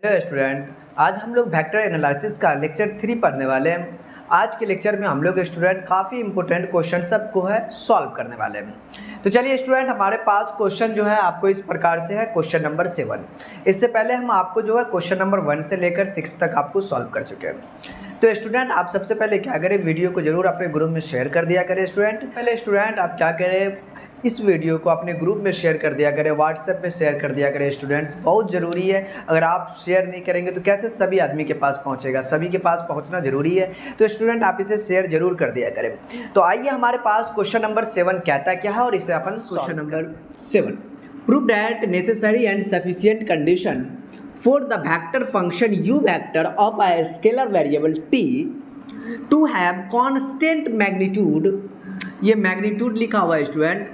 Hello student, आज हम लोग वेक्टर एनालिसिस का लेक्चर 3 पढ़ने वाले हैं। आज के लेक्चर में हम लोग स्टूडेंट काफ़ी इंपॉर्टेंट क्वेश्चन सबको है सॉल्व करने वाले हैं। तो चलिए स्टूडेंट, हमारे पास क्वेश्चन जो है आपको इस प्रकार से है। Question number 7। इससे पहले हम आपको जो है क्वेश्चन नंबर 1 से लेकर 6 तक आपको सॉल्व कर चुके हैं। तो स्टूडेंट, आप सबसे पहले क्या करें, वीडियो को जरूर अपने ग्रुप में शेयर कर दिया करें। स्टूडेंट आप क्या करें, इस वीडियो को अपने ग्रुप में शेयर कर दिया करें, व्हाट्सएप पे शेयर कर दिया करें। स्टूडेंट, बहुत ज़रूरी है। अगर आप शेयर नहीं करेंगे तो कैसे सभी आदमी के पास पहुंचेगा, सभी के पास पहुंचना ज़रूरी है। तो स्टूडेंट, आप इसे शेयर जरूर कर दिया करें। तो आइए, हमारे पास क्वेश्चन नंबर 7 कहता क्या है और इसे अपन question number 7, prove that necessary and sufficient condition for the vector function u vector of a scalar variable t to have constant magnitude. ये मैग्नीट्यूड लिखा हुआ है student.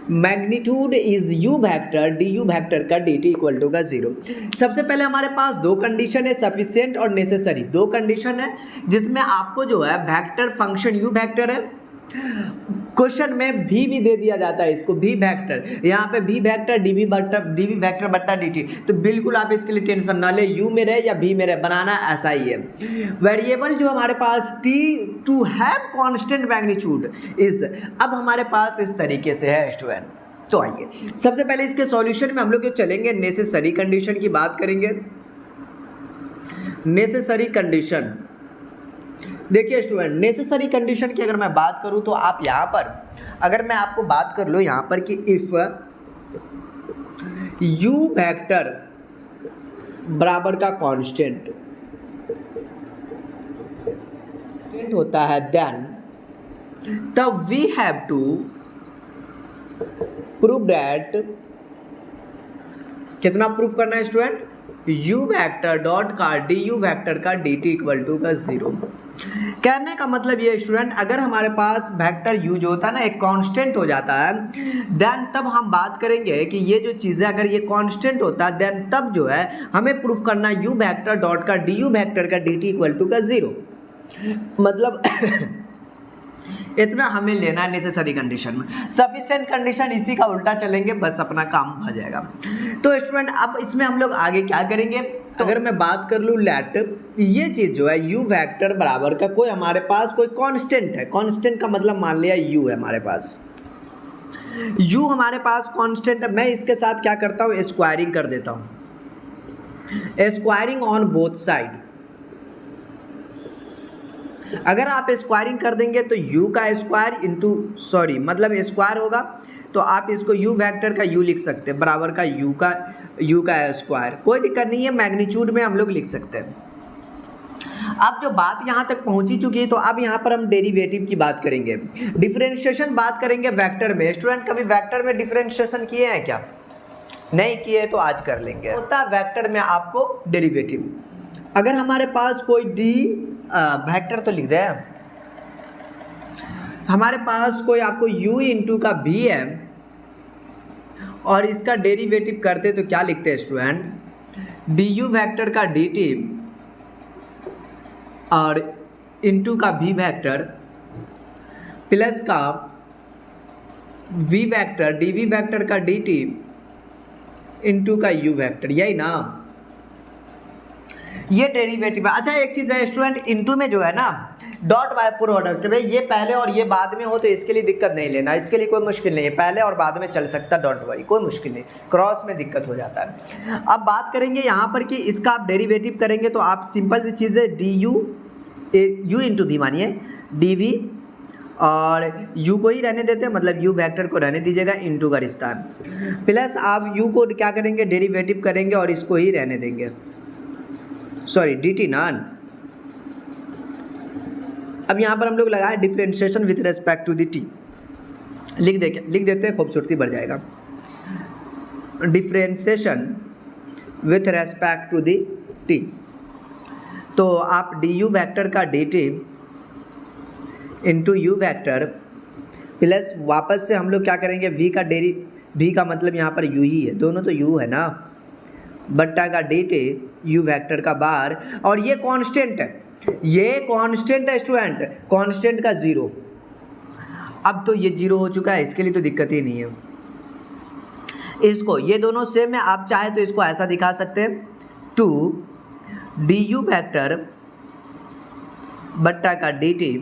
Magnitude is u vector D U vector का dt equal to का 0। सबसे पहले हमारे पास दो कंडीशन है, सफिशिएंट और नेसेसरी। दो कंडीशन है जिसमें आपको जो है वेक्टर फंक्शन u वेक्टर है, क्वेश्चन में भी दे दिया जाता है इसको भी वेक्टर, यहाँ पे भी वेक्टर डीवी वेक्टर बट्टा dt। तो बिल्कुल आप इसके लिए टेंशन ना ले, u में रहे या v में रहे, बनाना ऐसा ही है। वेरिएबल जो हमारे पास t to have constant magnitude is, अब हमारे पास इस तरीके से है स्टूडेंट। तो आइए सबसे पहले इसके सॉल्यूशन में हम लोग चलेंगे, नेसेसरी कंडीशन की बात करेंगे। नेसेसरी कंडीशन, देखिए स्टूडेंट, नेसेसरी कंडीशन की अगर मैं बात करूं तो आप यहां पर, अगर मैं आपको बात कर लूं यहां पर कि इफ u वेक्टर बराबर का कांस्टेंट होता है, देन तब we have to prove that, कितना प्रूफ करना है स्टूडेंट, u वेक्टर डॉट का डी यू वेक्टर का dt इक्वल टू का 0। कहने का मतलब ये स्टूडेंट, अगर हमारे पास वेक्टर u जो होता है ना एक कांस्टेंट हो जाता है, देन तब हम बात करेंगे कि ये जो चीज़ है अगर ये कांस्टेंट होता है, देन तब जो है हमें प्रूफ करना है u वेक्टर डॉट का डी यू वेक्टर का dt इक्वल टू का 0। मतलब इतना हमें लेना है नेसेसरी कंडीशन में। सफिशिएंट कंडीशन इसी का उल्टा चलेंगे, बस अपना काम हो जाएगा। तो स्टूडेंट, अब इसमें हम लोग आगे क्या करेंगे, अगर मैं बात कर लूँ लेट ये चीज़ जो है u वेक्टर बराबर का कोई हमारे पास कोई कांस्टेंट है, कांस्टेंट का मतलब मान लिया u है हमारे पास, u हमारे पास कांस्टेंट है। मैं इसके साथ क्या करता हूँ, स्क्वायरिंग कर देता हूँ, स्क्वायरिंग ऑन बोथ साइड। अगर आप स्क्वायरिंग कर देंगे तो u का स्क्वायर इंटू मतलब स्क्वायर होगा, तो आप इसको u वेक्टर का u लिख सकते हैं बराबर का u का स्क्वायर, कोई दिक्कत नहीं है, मैग्नीट्यूड में हम लोग लिख सकते हैं। अब जो बात यहाँ तक पहुँची चुकी है, तो अब यहाँ पर हम डेरिवेटिव की बात करेंगे, डिफरेंशिएशन बात करेंगे वेक्टर में। स्टूडेंट, कभी वेक्टर में डिफरेंशिएशन किए हैं क्या? नहीं किए तो आज कर लेंगे। होता है वेक्टर में आपको डेरिवेटिव, अगर हमारे पास कोई वेक्टर तो लिख दें, हमारे पास कोई आपको u इंटू का v है और इसका डेरिवेटिव करते तो क्या लिखते हैं स्टूडेंट, du वेक्टर का dt और इंटू का v वेक्टर प्लस का v वेक्टर dv वेक्टर का dt इंटू का u वेक्टर, यही ना, ये डेरिवेटिव है। अच्छा, एक चीज़ है स्टूडेंट, इनटू में जो है ना डॉट बाय प्रोडक्ट में ये पहले और ये बाद में हो तो इसके लिए दिक्कत नहीं लेना, इसके लिए कोई मुश्किल नहीं है, पहले और बाद में चल सकता, डॉट वरी कोई मुश्किल नहीं, क्रॉस में दिक्कत हो जाता है। अब बात करेंगे यहाँ पर कि इसका आप डेरिवेटिव करेंगे तो आप सिंपल सी चीज़ है u इंटू वी, मानिए dv और u को ही रहने देते हैं, मतलब u वेक्टर को रहने दीजिएगा, इंटू का रिश्ता है, प्लस आप u को क्या करेंगे, डेरिवेटिव करेंगे और इसको ही रहने देंगे, dt नान। अब यहाँ पर हम लोग लगाए differentiation with respect to the t, लिख देते हैं, खूबसूरती बढ़ जाएगा। Differentiation with respect to the t, तो आप du वेक्टर का dt into u vector plus वापस से हम लोग क्या करेंगे, v का मतलब यहाँ पर u ही है, दोनों तो u है ना, बट्टा का dt u वेक्टर का बार, और ये कांस्टेंट है, ये कांस्टेंट है स्टूडेंट, कांस्टेंट का 0। अब तो ये 0 हो चुका है, इसके लिए तो दिक्कत ही नहीं है। इसको ये दोनों सेम है, आप चाहे तो इसको ऐसा दिखा सकते हैं 2 du वेक्टर बट्टा का dt।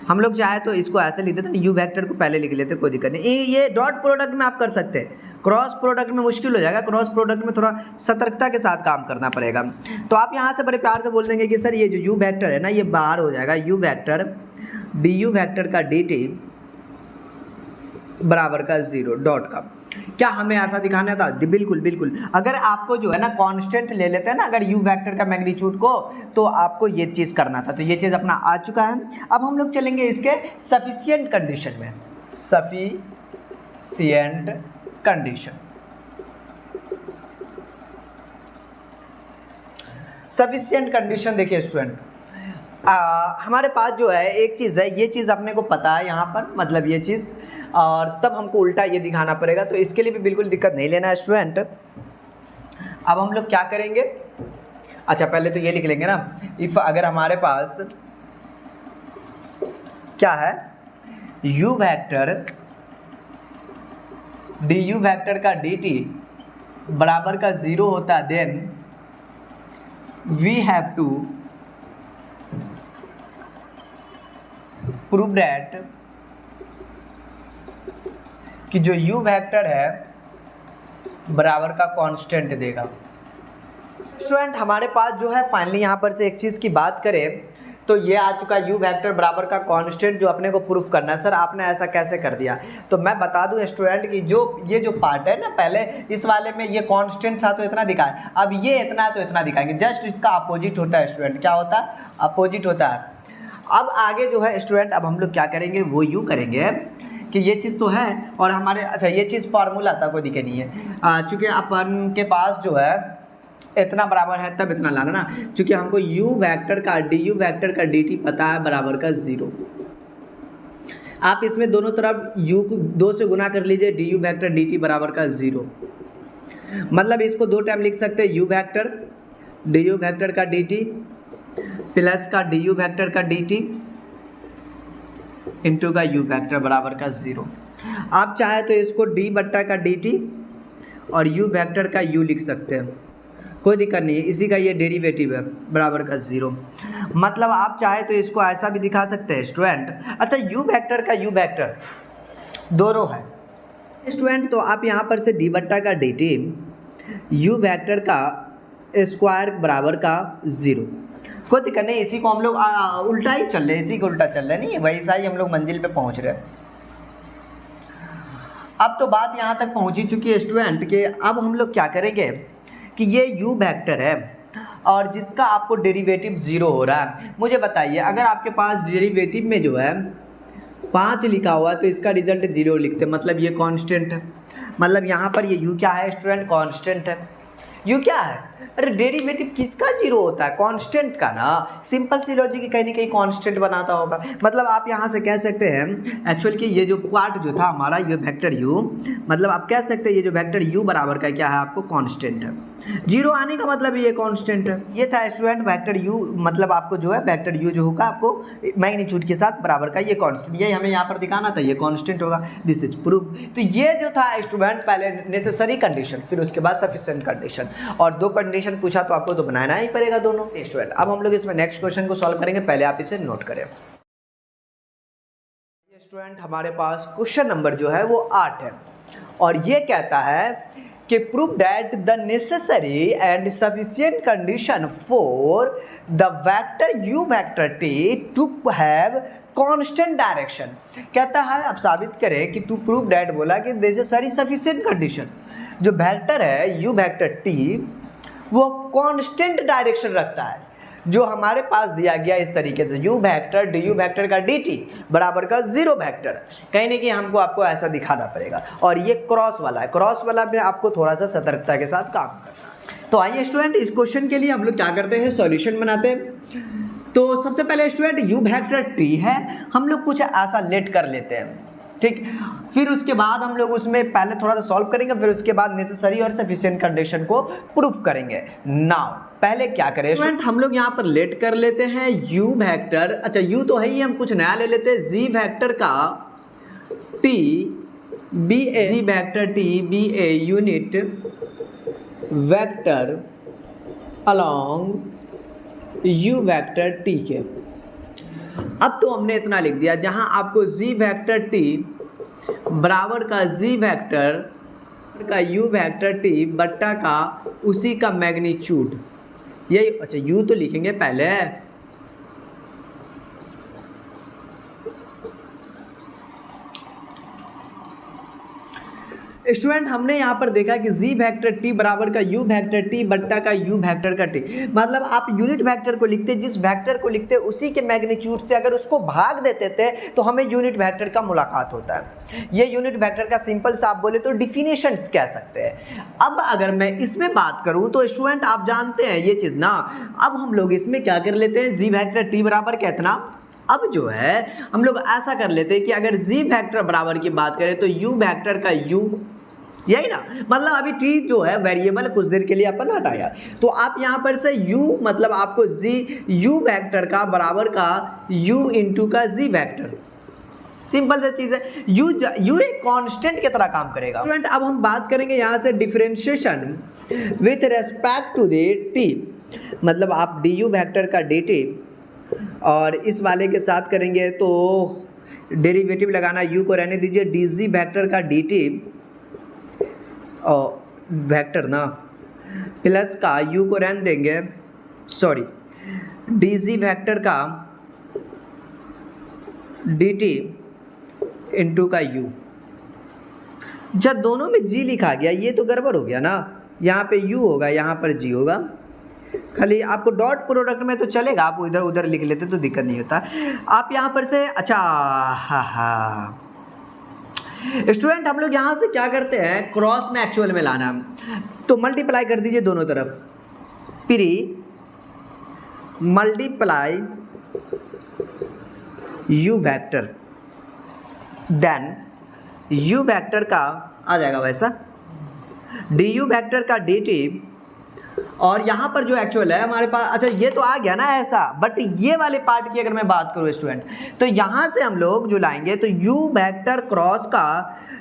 हम लोग चाहे तो इसको ऐसे लिख देते हैं, यू वेक्टर को पहले लिख लेते, कोई दिक्कत नहीं। ये डॉट प्रोडक्ट में आप कर सकते हैं, क्रॉस प्रोडक्ट में मुश्किल हो जाएगा, क्रॉस प्रोडक्ट में थोड़ा सतर्कता के साथ काम करना पड़ेगा। तो आप यहाँ से बड़े प्यार से बोल देंगे कि सर ये जो यू वेक्टर है ना, ये बाहर हो जाएगा, you vector D U vector का डी टी बराबर का 0 डॉट का। क्या हमें ऐसा दिखाना था? बिल्कुल बिल्कुल। अगर आपको जो है ना कांस्टेंट ले लेते हैं ना अगर यू वेक्टर का मैग्नीट्यूड को, तो आपको ये चीज़ करना था। तो ये चीज़ अपना आ चुका है। अब हम लोग चलेंगे इसके सफिशिएंट कंडीशन में। सफिशिएंट कंडीशन, सफिशिएंट कंडीशन देखिए स्टूडेंट, हमारे पास जो है एक चीज़ है, ये चीज़ अपने को पता है यहाँ पर, मतलब ये चीज़, और तब हमको उल्टा ये दिखाना पड़ेगा। तो इसके लिए भी बिल्कुल दिक्कत नहीं लेना है स्टूडेंट। अब हम लोग क्या करेंगे, अच्छा पहले तो ये लिख लेंगे ना, इफ़ अगर हमारे पास क्या है u vector D U vector का डी टी बराबर का 0 होता है, then we have to prove that कि जो u वेक्टर है बराबर का कांस्टेंट देगा। स्टूडेंट हमारे पास जो है फाइनली यहाँ पर से एक चीज़ की बात करें तो ये आ चुका u वेक्टर बराबर का कांस्टेंट जो अपने को प्रूफ करना है। सर आपने ऐसा कैसे कर दिया? तो मैं बता दूं स्टूडेंट कि जो ये जो पार्ट है ना, पहले इस वाले में ये कांस्टेंट था तो इतना दिखाए, अब ये इतना है तो इतना दिखाएंगे। जस्ट इसका अपोजिट होता है स्टूडेंट, क्या होता है? अपोजिट होता है। अब आगे जो है स्टूडेंट, अब हम लोग क्या करेंगे, वो यूँ करेंगे कि ये चीज़ तो है और हमारे, अच्छा ये चीज़ फार्मूला था, कोई दिक्कत नहीं है, चूँकि अपन के पास जो है इतना बराबर है तब इतना लाना ना, क्योंकि हमको u वेक्टर का डी यू वेक्टर का dt पता है बराबर का 0। आप इसमें दोनों तरफ u को 2 से गुना कर लीजिए, डी यू वेक्टर dt बराबर का 0। मतलब इसको 2 टाइम लिख सकते हैं, u vector D U vector का dt प्लस का डी यू वेक्टर का dt इंटू का u वेक्टर बराबर का 0। आप चाहे तो इसको d बट्टा का dt और u वेक्टर का u लिख सकते हैं, कोई दिक्कत नहीं है, इसी का ये डेरिवेटिव है बराबर का 0। मतलब आप चाहे तो इसको ऐसा भी दिखा सकते हैं स्टूडेंट। अच्छा u वेक्टर का u वेक्टर दोनों है स्टूडेंट, तो आप यहाँ पर से d बट्टा का dt u वेक्टर का स्क्वायर बराबर का 0, कोई दिक्कत नहीं। इसी को हम लोग उल्टा ही चल रहे, इसी को उल्टा चल रहे, नहीं वैसा ही हम लोग मंजिल पे पहुँच रहे हैं। अब तो बात यहाँ तक पहुँच ही चुकी है स्टूडेंट कि अब हम लोग क्या करेंगे कि ये u वेक्टर है और जिसका आपको डेरिवेटिव 0 हो रहा है। मुझे बताइए अगर आपके पास डेरिवेटिव में जो है 5 लिखा हुआ है तो इसका रिजल्ट 0 लिखते हैं, मतलब ये कांस्टेंट है। मतलब यहाँ पर ये u क्या है स्टूडेंट? कांस्टेंट है। u क्या है? अरे डेरिवेटिव किसका 0 होता है? कांस्टेंट का ना। सिंपल सी लॉजिक कहीं ना कहीं कांस्टेंट बनाता होगा। मतलब आप यहाँ से कह सकते हैं एक्चुअल कि ये जो पार्ट जो था हमारा ये वेक्टर u, मतलब आप कह सकते हैं ये जो वेक्टर u बराबर का क्या है आपको? कांस्टेंट है। 0 आने का मतलब ये कांस्टेंट है। ये था स्टूडेंट वेक्टर u, मतलब आपको जो है वेक्टर u जो होगा आपको मैग्नीट्यूड के साथ बराबर का ये कांस्टेंट, ये हमें यहाँ पर दिखाना था, ये कांस्टेंट होगा। This is proof. तो ये जो था स्टूडेंट पहले नेसेसरी कंडीशन, फिर उसके बाद सफिशिएंट कंडीशन, और 2 कंडीशन पूछा तो आपको तो बनाना ही पड़ेगा दोनों स्टूडेंट। अब हम लोग इसमें नेक्स्ट क्वेश्चन को सॉल्व करेंगे, पहले आप इसे नोट करें। स्टूडेंट हमारे पास क्वेश्चन नंबर जो है वो 8 है और ये कहता है कि prove that the necessary and sufficient condition for the vector u vector t to have constant direction. कहता है अब साबित करें कि टू प्रूव दैट, बोला कि नेसेसरी सफिशिएंट कंडीशन, जो वेक्टर है u वेक्टर t वो कांस्टेंट डायरेक्शन रखता है, जो हमारे पास दिया गया इस तरीके से u vector D U vector का dt बराबर का 0 वेक्टर। कहीं ना कहीं हमको आपको ऐसा दिखाना पड़ेगा, और ये क्रॉस वाला है, क्रॉस वाला में आपको थोड़ा सा सतर्कता के साथ काम करना। तो आइए स्टूडेंट इस क्वेश्चन के लिए हम लोग क्या करते हैं, सॉल्यूशन बनाते हैं। तो सबसे पहले स्टूडेंट u वेक्टर t है, हम लोग कुछ ऐसा लेट कर लेते हैं, ठीक। फिर उसके बाद हम लोग उसमें पहले थोड़ा सा सॉल्व करेंगे, फिर उसके बाद नेसेसरी और सफिशिएंट कंडीशन को प्रूफ करेंगे। नाउ पहले क्या करें स्टूडेंट, हम लोग यहाँ पर लेट कर लेते हैं u वेक्टर, अच्छा u तो है ही, हम कुछ नया ले लेते हैं, z वेक्टर का t be a G vector T be a unit vector along U vector T के। अब तो हमने इतना लिख दिया, जहां आपको जी वेक्टर टी बराबर का जी वेक्टर का यू वेक्टर टी बट्टा का उसी का मैग्नीट्यूड, यही। अच्छा यू तो लिखेंगे पहले, स्टूडेंट हमने यहाँ पर देखा कि जी वेक्टर टी बराबर का यू वेक्टर टी बट्टा का यू वेक्टर का टी, मतलब आप यूनिट वेक्टर को लिखते, जिस वेक्टर को लिखते उसी के मैग्नीट्यूड से अगर उसको भाग देते थे तो हमें यूनिट वेक्टर का मुलाकात होता है। ये यूनिट वेक्टर का सिंपल सा आप बोले तो डिफिनेशंस कह सकते हैं। अब अगर मैं इसमें बात करूँ तो स्टूडेंट आप जानते हैं ये चीज़ ना, अब हम लोग इसमें क्या कर लेते हैं, जी वेक्टर टी बराबर कितना, अब जो है हम लोग ऐसा कर लेते हैं कि अगर जी वेक्टर बराबर की बात करें तो यू वेक्टर का यू, यही ना, मतलब अभी टी जो है वेरिएबल कुछ देर के लिए अपन हटाया, तो आप यहाँ पर से u मतलब आपको जी यू वेक्टर का बराबर का u इंटू का जी वेक्टर, सिंपल सी चीज़ है। u एक कांस्टेंट की तरह काम करेगा। स्टूडेंट अब हम बात करेंगे यहाँ से differentiation with respect to the t, मतलब आप डी यू वेक्टर का डी टी और इस वाले के साथ करेंगे तो डेरिवेटिव लगाना, u को रहने दीजिए, डी जी वेक्टर का डी टी और वेक्टर ना प्लस का u को रहने देंगे, सॉरी डी जी वेक्टर का डी टी इंटू का u। जब दोनों में g लिखा गया ये तो गड़बड़ हो गया ना, यहाँ पे u होगा यहाँ पर g होगा, खाली आपको डॉट प्रोडक्ट में तो चलेगा, आप इधर उधर लिख लेते तो दिक्कत नहीं होता। आप यहाँ पर से अच्छा हाँ स्टूडेंट हम लोग यहाँ से क्या करते हैं, क्रॉस में एक्चुअल में लाना, तो मल्टीप्लाई कर दीजिए दोनों तरफ, pre multiply U vector then U vector का आ जाएगा वैसा डी यू वेक्टर का डी टी, और यहाँ पर जो एक्चुअल है हमारे पास, अच्छा ये तो आ गया ना ऐसा, बट ये वाले पार्ट की अगर मैं बात करूँ स्टूडेंट तो यहाँ से हम लोग जो लाएंगे तो u वेक्टर क्रॉस का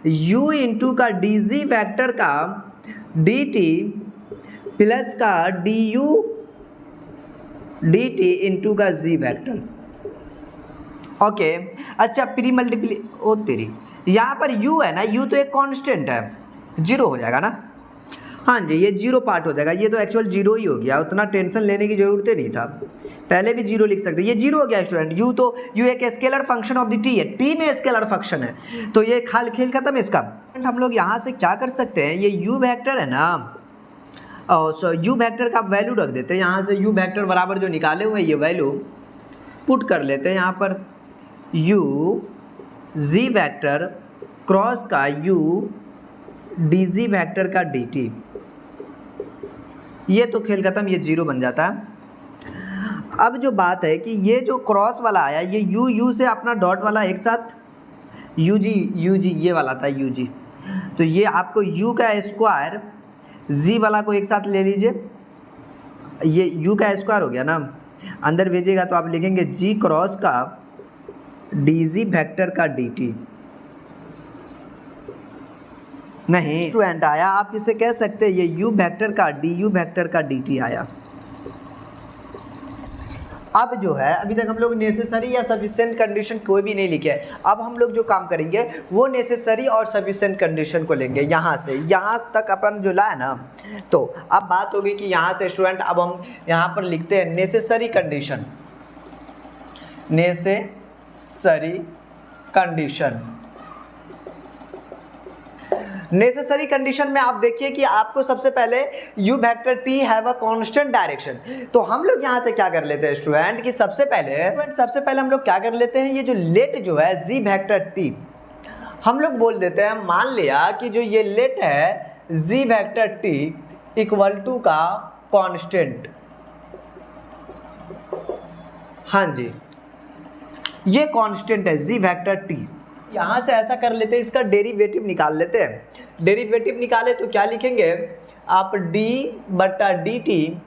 u इंटू का डी जी वेक्टर का डी टी प्लस का D U D T into का जी वेक्टर। ओके अच्छा प्री मल्टीप्ली ओ तेरी, यहाँ पर u है ना, u तो एक कांस्टेंट है, जीरो हो जाएगा ना, हाँ जी ये जीरो पार्ट हो जाएगा, ये तो एक्चुअल जीरो ही हो गया, उतना टेंशन लेने की जरूरत ही नहीं था, पहले भी जीरो लिख सकते, ये जीरो हो गया स्टूडेंट। यू तो यू एक scalar function of the T है, टी में स्केलर फंक्शन है, तो ये खेल खत्म इसका। हम लोग यहाँ से क्या कर सकते हैं, ये यू वेक्टर है ना, सो यू वेक्टर का वैल्यू रख देते हैं, यहाँ से यू वेक्टर बराबर जो निकाले हुए ये वैल्यू पुट कर लेते हैं यहाँ पर, यू जी वेक्टर क्रॉस का यू डी जी वेक्टर का डी टी, ये तो खेल खत्म, ये जीरो बन जाता है। अब जो बात है कि ये जो क्रॉस वाला आया ये यू से अपना डॉट वाला एक साथ यू जी ये वाला था यू जी, तो ये आपको u का स्क्वायर z वाला को एक साथ ले लीजिए, ये u का स्क्वायर हो गया ना, अंदर भेजिएगा तो आप लिखेंगे g क्रॉस का डी जी वेक्टर का डी टी, नहीं स्टूडेंट आया, आप इसे कह सकते हैं ये u वेक्टर का डी यू वेक्टर का डी टी आया। अब जो है अभी तक हम लोग नेसेसरी या सफिशिएंट कंडीशन कोई भी नहीं लिखे, अब हम लोग जो काम करेंगे वो नेसेसरी और सफिशिएंट कंडीशन को लेंगे, यहाँ से यहाँ तक अपन जो लाए ना, तो अब बात होगी कि यहाँ से स्टूडेंट अब हम यहाँ पर लिखते हैं necessary condition, necessary condition. Necessary condition में आप देखिए कि आपको सबसे पहले u vector t have a constant direction, तो हम लोग यहाँ से क्या कर लेते हैं स्टूडेंट कि सबसे पहले हम लोग क्या कर लेते हैं, ये जो लेट जो है z वेक्टर t हम लोग बोल देते हैं, मान लिया कि जो ये लेट है z vector t equal to का कांस्टेंट, हाँ जी ये कांस्टेंट है z वेक्टर t। यहाँ से ऐसा कर लेते हैं, इसका डेरिवेटिव निकाल लेते हैं, डेरिवेटिव निकाले तो क्या लिखेंगे आप d बटा डी टी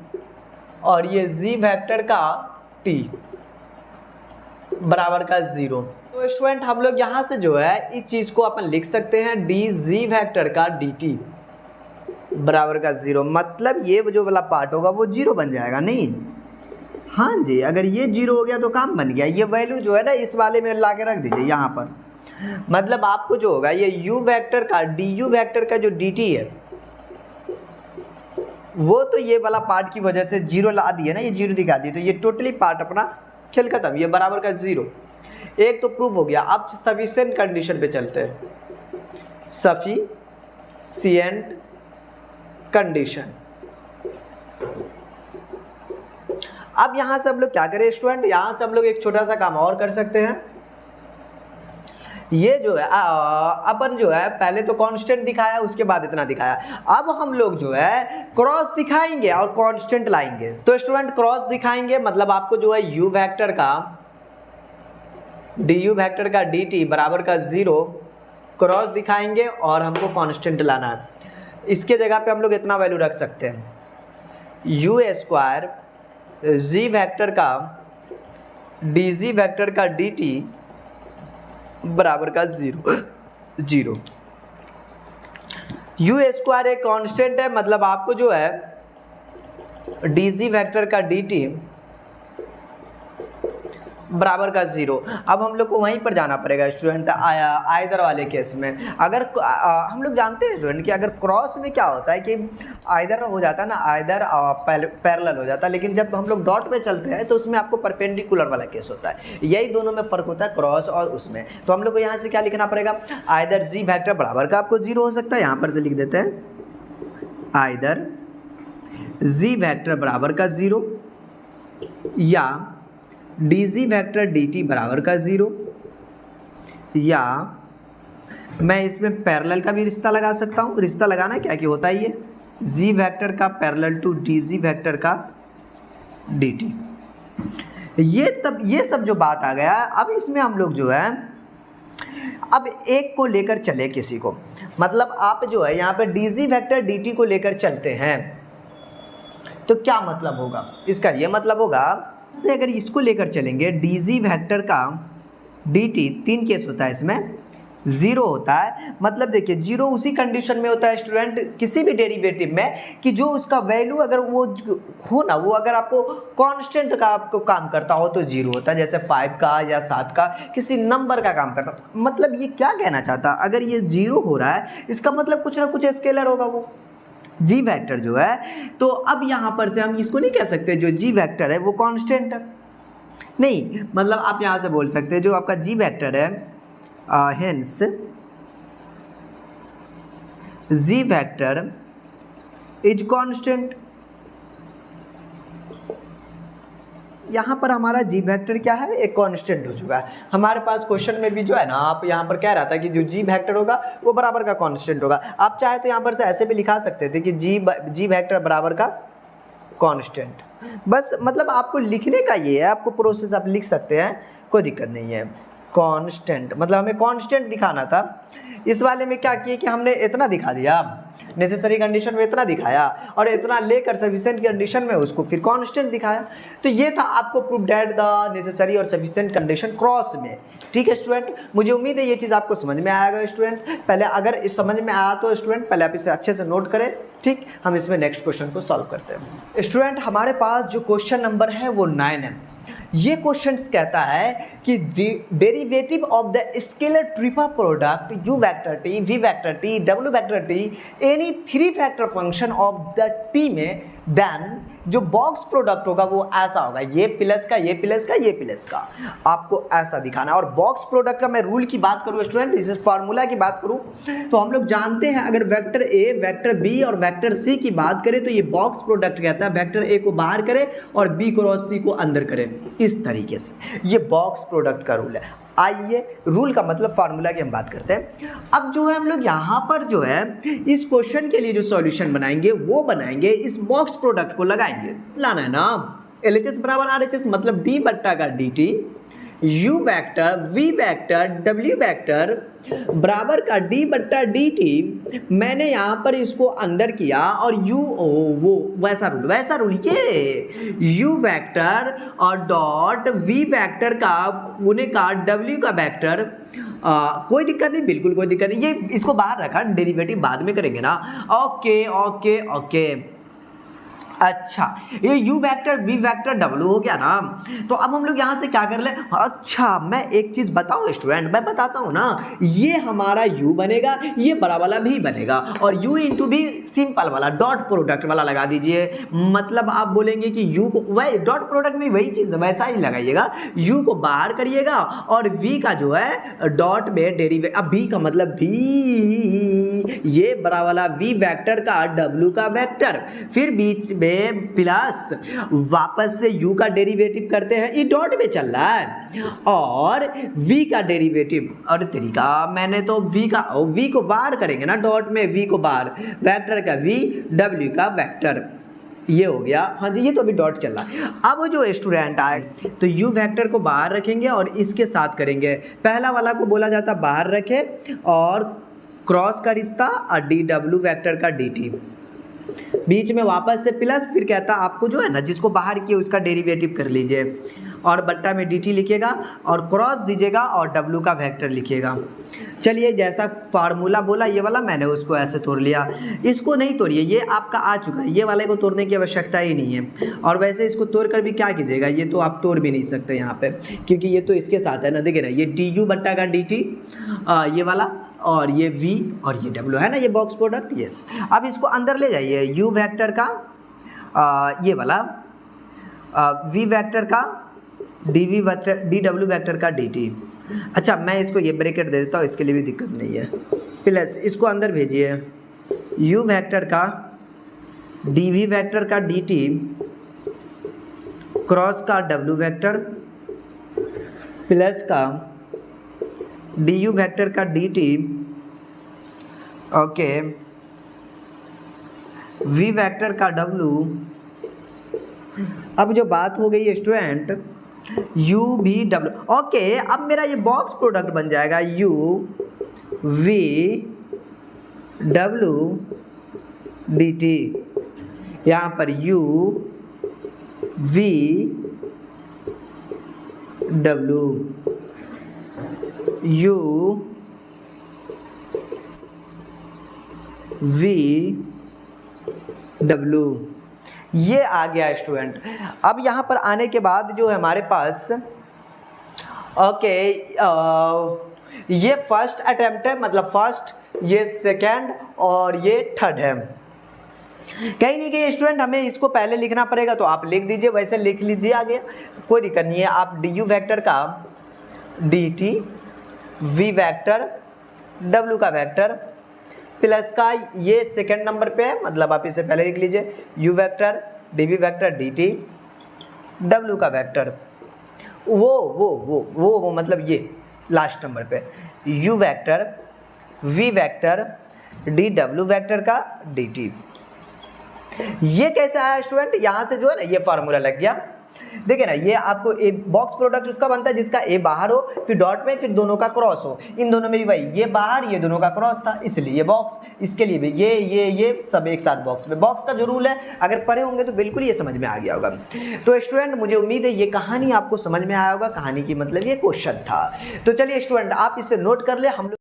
और ये z वेक्टर का t बराबर का 0, तो स्टूडेंट हम लोग यहाँ से जो है इस चीज को अपन लिख सकते हैं डी जी वेक्टर का डी टी बराबर का 0, मतलब ये जो वाला पार्ट होगा वो 0 बन जाएगा नहीं। हाँ जी, अगर ये 0 हो गया तो काम बन गया। ये वैल्यू जो है ना इस वाले में ला के रख दीजिए यहाँ पर, मतलब आपको जो होगा ये u वेक्टर का डी यू वेक्टर का जो डी टी है वो तो ये वाला पार्ट की वजह से 0 ला दिए ना, ये 0 दिखा दिए, तो ये टोटली पार्ट अपना खेल खत्म, ये बराबर का 0। एक तो प्रूव हो गया। अब सफिशिएंट कंडीशन पे चलते हैं, सफिशिएंट कंडीशन। अब यहां से हम लोग क्या करें स्टूडेंट, यहां से हम लोग एक छोटा सा काम और कर सकते हैं। ये जो है अपन जो है पहले तो कांस्टेंट दिखाया, उसके बाद इतना दिखाया, अब हम लोग जो है क्रॉस दिखाएंगे और कांस्टेंट लाएंगे। तो स्टूडेंट क्रॉस दिखाएंगे मतलब आपको जो है यू वेक्टर का डी यू वेक्टर का डी टी बराबर का 0 क्रॉस दिखाएंगे और हमको कांस्टेंट लाना है। इसके जगह पे हम लोग इतना वैल्यू रख सकते हैं, यू स्क्वायर जी वेक्टर का डी जी वेक्टर का डी टी बराबर का 0। यू स्क्वायर एक कांस्टेंट है, मतलब आपको जो है डी जी वेक्टर का डी टी बराबर का 0। अब हम लोग को वहीं पर जाना पड़ेगा स्टूडेंट, आइदर वाले केस में। अगर हम लोग जानते हैं स्टूडेंट कि अगर क्रॉस में क्या होता है कि आइदर हो जाता है ना, आइदर पैरेलल हो जाता है, लेकिन जब हम लोग डॉट पे चलते हैं तो उसमें आपको परपेंडिकुलर वाला केस होता है। यही दोनों में फ़र्क होता है, क्रॉस और उसमें। तो हम लोग को यहाँ से क्या लिखना पड़ेगा, आइदर जी वेक्टर बराबर का आपको 0 हो सकता है, यहाँ पर से लिख देते हैं आइदर जी वेक्टर बराबर का 0 या D G vector D T बराबर का 0, या मैं इसमें पैरेलल का भी रिश्ता लगा सकता हूँ। रिश्ता लगाना क्या कि होता ही है जी वेक्टर का parallel to D G vector का डी टी। ये सब जो बात आ गया, अब इसमें हम लोग जो है अब एक को लेकर चले किसी को, मतलब आप जो है यहाँ पे D G vector D T को लेकर चलते हैं तो क्या मतलब होगा इसका, ये मतलब होगा से अगर इसको लेकर चलेंगे डी जी वेक्टर का डी टी, 3 केस होता है इसमें, 0 होता है। मतलब देखिए 0 उसी कंडीशन में होता है स्टूडेंट किसी भी डेरिवेटिव में कि जो उसका वैल्यू अगर वो हो ना, वो अगर आपको कांस्टेंट का आपको काम करता हो तो 0 होता है, जैसे 5 का या 7 का किसी नंबर का काम करता। मतलब ये क्या कहना चाहता, अगर ये 0 हो रहा है इसका मतलब कुछ ना कुछ स्केलर होगा वो जी वेक्टर जो है। तो अब यहाँ पर से हम इसको नहीं कह सकते जो जी वेक्टर है वो कांस्टेंट है, नहीं, मतलब आप यहाँ से बोल सकते हैं जो आपका जी वेक्टर है hence G vector is constant. यहाँ पर हमारा जी वेक्टर क्या है, एक कांस्टेंट हो चुका है। हमारे पास क्वेश्चन में भी जो है ना, आप यहाँ पर कह रहा था कि जो जी वेक्टर होगा वो बराबर का कांस्टेंट होगा। आप चाहे तो यहाँ पर से ऐसे भी लिखा सकते थे कि जी वेक्टर बराबर का कांस्टेंट। बस मतलब आपको लिखने का ये है, आपको प्रोसेस आप लिख सकते हैं, कोई दिक्कत नहीं है। कांस्टेंट मतलब हमें कांस्टेंट दिखाना था। इस वाले में क्या किए कि हमने इतना दिखा दिया, नेसेसरी कंडीशन में इतना दिखाया और इतना लेकर सफिशिएंट कंडीशन में उसको फिर कांस्टेंट दिखाया। तो ये था आपको प्रूफ दैट द नेसेसरी और सफिशिएंट कंडीशन क्रॉस में। ठीक है स्टूडेंट, मुझे उम्मीद है ये चीज़ आपको समझ में आएगा स्टूडेंट। पहले अगर इस समझ में आया तो स्टूडेंट पहले आप इसे अच्छे से नोट करें। ठीक, हम इसमें नेक्स्ट क्वेश्चन को सॉल्व करते हैं। स्टूडेंट हमारे पास जो क्वेश्चन नंबर है वो 9 है। ये क्वेश्चन कहता है कि derivative of the scalar triple product u vector t, v vector t, w vector t any 3 factor function of the t में, देन जो बॉक्स प्रोडक्ट होगा वो ऐसा होगा, ये प्लस का ये प्लस का ये प्लस का, आपको ऐसा दिखाना है। और बॉक्स प्रोडक्ट का मैं रूल की बात करूँ स्टूडेंट, इस फार्मूला की बात करूँ तो हम लोग जानते हैं अगर वेक्टर ए, वेक्टर बी और वेक्टर सी की बात करें तो ये बॉक्स प्रोडक्ट कहता है वेक्टर ए को बाहर करे और बी क्रॉस सी को अंदर करे। इस तरीके से ये बॉक्स प्रोडक्ट का रूल है। आइए रूल का मतलब फार्मूला की हम बात करते हैं। अब जो है हम लोग यहाँ पर जो है इस क्वेश्चन के लिए जो सॉल्यूशन बनाएंगे वो बनाएंगे इस बॉक्स प्रोडक्ट को लगाएंगे, लाना है ना LHS बराबर RHS, मतलब d बट्टा का dt u vector v vector w vector बराबर का d बट्टा dt, मैंने यहाँ पर इसको अंदर किया और u वो वैसा रूल ये u वेक्टर और डॉट v वेक्टर का उन्हें का w का वेक्टर, कोई दिक्कत नहीं, बिल्कुल कोई दिक्कत नहीं, ये इसको बाहर रखा, डेरिवेटिव बाद में करेंगे ना। ओके ओके ओके, अच्छा ये u vector v vector w हो गया ना। तो अब हम लोग यहाँ से क्या कर ले, अच्छा मैं एक चीज बताऊँ स्टूडेंट, मैं बताता हूँ ना, ये हमारा u बनेगा, ये बड़ा वाला भी बनेगा, और u इंटू भी सिंपल वाला डॉट प्रोडक्ट वाला लगा दीजिए। मतलब आप बोलेंगे कि u को वही डॉट प्रोडक्ट में वही चीज वैसा ही लगाइएगा, u को बाहर करिएगा और v का जो है डॉट में डेरिवेटिव, अब v का मतलब v, ये बड़ा वाला v वेक्टर का w का वेक्टर, फिर बीच में प्लस वापस से u का डेरिवेटिव करते हैं, ये डॉट में चल रहा है, और v का डेरिवेटिव, और तरीका मैंने तो v को बाहर करेंगे ना डॉट में, v को बाहर, वेक्टर का v, w का वेक्टर, ये हो गया। हाँ जी, ये तो अभी डॉट चल रहा है। अब जो स्टूडेंट आए तो u वेक्टर को बाहर रखेंगे और इसके साथ करेंगे, पहला वाला को बोला जाता बाहर रखे और क्रॉस का रिश्ता और dw वेक्टर का dt, बीच में वापस से प्लस, फिर कहता आपको जो है ना जिसको बाहर किया उसका डेरिवेटिव कर लीजिए, और बट्टा में dt लिखिएगा और क्रॉस दीजिएगा और w का वेक्टर लिखिएगा। चलिए जैसा फार्मूला बोला ये वाला, मैंने उसको ऐसे तोड़ लिया, इसको नहीं तोड़िए, ये आपका आ चुका है, ये वाले को तोड़ने की आवश्यकता ही नहीं है। और वैसे इसको तोड़ कर भी क्या कीजिएगा, ये तो आप तोड़ भी नहीं सकते यहाँ पे, क्योंकि ये तो इसके साथ है ना, देखिए ना ये du बट्टा का dt, ये वाला, और ये v और ये w है ना, ये बॉक्स प्रोडक्ट, यस। अब इसको अंदर ले जाइए, u वेक्टर का ये वाला v वेक्टर का dw वेक्टर का dt। अच्छा मैं इसको ये ब्रैकेट दे देता हूँ, इसके लिए भी दिक्कत नहीं है, प्लस इसको अंदर भेजिए, u वेक्टर का dv वेक्टर का dt क्रॉस का w वेक्टर प्लस का du वेक्टर का dt, ओके, v वेक्टर का w। अब जो बात हो गई student u v w, okay, अब मेरा ये बॉक्स प्रोडक्ट बन जाएगा u v w dt, यहाँ पर u v w, u v w, ये आ गया स्टूडेंट। अब यहाँ पर आने के बाद जो है हमारे पास, ओके, ये फर्स्ट अटेम्प्ट है, मतलब फर्स्ट, ये सेकंड और ये थर्ड है। कहीं नहीं कहीं स्टूडेंट हमें इसको पहले लिखना पड़ेगा, तो आप लिख दीजिए, वैसे लिख लीजिए, आगे कोई दिक्कत नहीं है। आप du वेक्टर का dt, v वेक्टर, w का वेक्टर प्लस का ये सेकंड नंबर पे है, मतलब आप इसे पहले लिख लीजिए, u vector dv vector dt, w का वेक्टर, वो मतलब ये लास्ट नंबर पे, u vector v vector dw vector का dt। ये कैसे आया स्टूडेंट, यहाँ से जो है ना ये फार्मूला लग गया। देखिए ना, ये आपको ए बॉक्स प्रोडक्ट उसका बनता है जिसका ए बाहर हो, फिर डॉट में, फिर दोनों का क्रॉस हो, इन दोनों में भी भाई ये बाहर, ये दोनों का क्रॉस था, इसलिए ये बॉक्स, इसके लिए भी ये सब एक साथ बॉक्स में। बॉक्स का जो रूल है अगर पढ़े होंगे तो बिल्कुल ये समझ में आ गया होगा। तो स्टूडेंट मुझे उम्मीद है ये कहानी आपको समझ में आया होगा, कहानी की मतलब ये क्वेश्चन था। तो चलिए स्टूडेंट आप इसे नोट कर ले, हम लोग